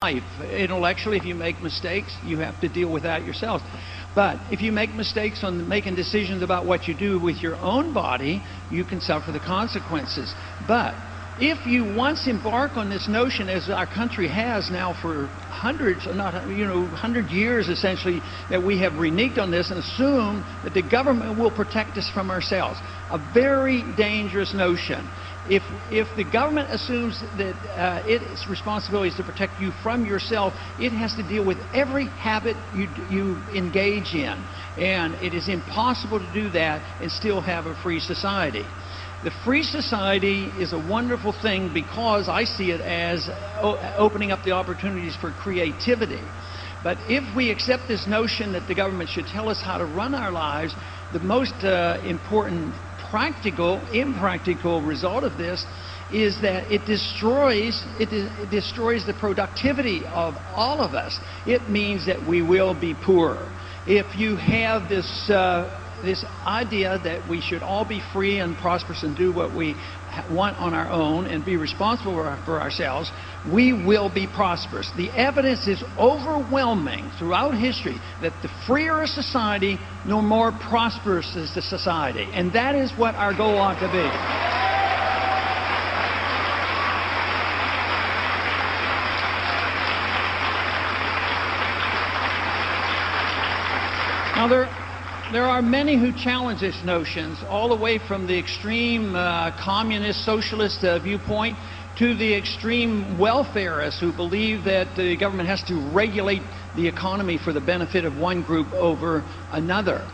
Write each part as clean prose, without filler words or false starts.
life. Intellectually, if you make mistakes, you have to deal with that yourself. But if you make mistakes on making decisions about what you do with your own body, you can suffer the consequences. But if you once embark on this notion, as our country has now for hundreds, not 100 years essentially, that we have reneged on this and assume that the government will protect us from ourselves, a very dangerous notion. If the government assumes that its responsibility is to protect you from yourself, it has to deal with every habit you engage in. And it is impossible to do that and still have a free society. The free society is a wonderful thing because I see it as opening up the opportunities for creativity. But if we accept this notion that the government should tell us how to run our lives, the most important impractical result of this is that it destroys the productivity of all of us. It means that we will be poorer. If you have this idea that we should all be free and prosperous and do what we want on our own and be responsible for ourselves, we will be prosperous. The evidence is overwhelming throughout history that the freer a society, the more prosperous is the society. And that is what our goal ought to be. Now, there are many who challenge these notions, all the way from the extreme communist, socialist viewpoint to the extreme welfarists who believe that the government has to regulate the economy for the benefit of one group over another.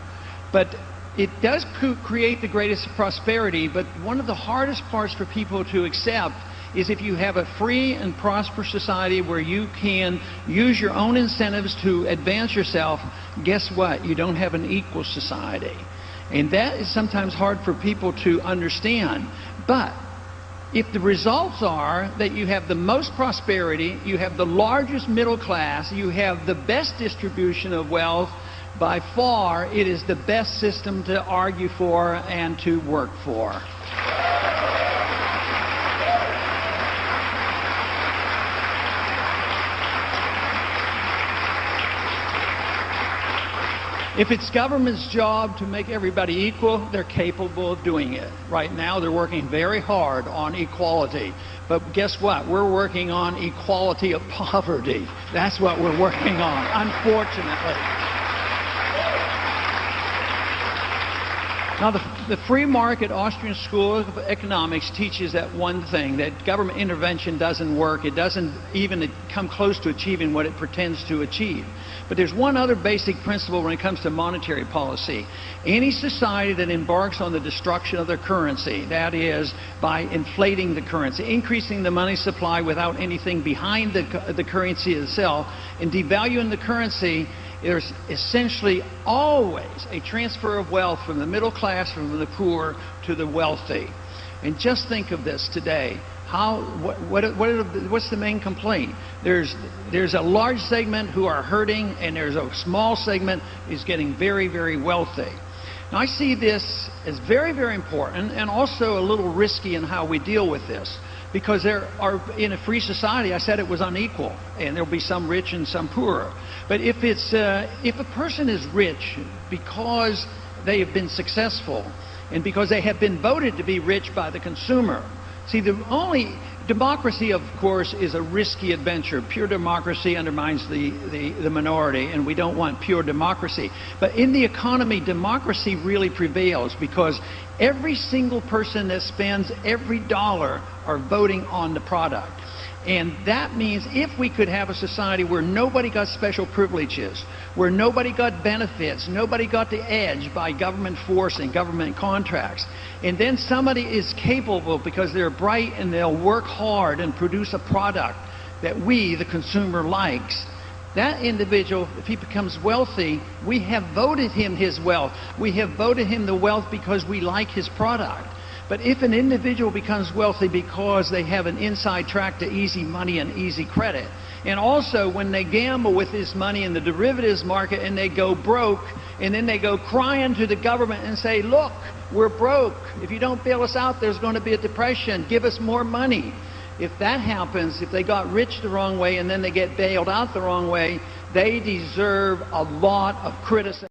But it does create the greatest prosperity, but one of the hardest parts for people to accept is if you have a free and prosperous society where you can use your own incentives to advance yourself, guess what? You don't have an equal society. And that is sometimes hard for people to understand. But if the results are that you have the most prosperity, you have the largest middle class, you have the best distribution of wealth, by far it is the best system to argue for and to work for. If it's government's job to make everybody equal, they're capable of doing it. Right now, they're working very hard on equality. But guess what? We're working on equality of poverty. That's what we're working on, unfortunately. Now, the free market Austrian School of Economics teaches that one thing, that government intervention doesn't work. It doesn't even come close to achieving what it pretends to achieve. But there's one other basic principle when it comes to monetary policy. Any society that embarks on the destruction of their currency, that is, by inflating the currency, increasing the money supply without anything behind the currency itself, and devaluing the currency, there's essentially always a transfer of wealth from the middle class, from the poor, to the wealthy. And just think of this today. What's the main complaint? There's a large segment who are hurting, and there's a small segment is getting very, very wealthy. Now, I see this as very, very important and also a little risky in how we deal with this. Because there are, in a free society, I said it was unequal, and there'll be some rich and some poorer. But if a person is rich because they have been successful and because they have been voted to be rich by the consumer, see, the only democracy, of course, is a risky adventure. Pure democracy undermines the minority, and we don't want pure democracy. But in the economy, democracy really prevails because every single person that spends every dollar are voting on the product. And that means if we could have a society where nobody got special privileges, where nobody got benefits, nobody got the edge by government force and government contracts, and then somebody is capable because they're bright and they'll work hard and produce a product that we, the consumer, likes, that individual, if he becomes wealthy, we have voted him his wealth. We have voted him the wealth because we like his product. But if an individual becomes wealthy because they have an inside track to easy money and easy credit, and also when they gamble with this money in the derivatives market and they go broke, and then they go crying to the government and say, look, we're broke. If you don't bail us out, there's going to be a depression. Give us more money. If that happens, if they got rich the wrong way and then they get bailed out the wrong way, they deserve a lot of criticism.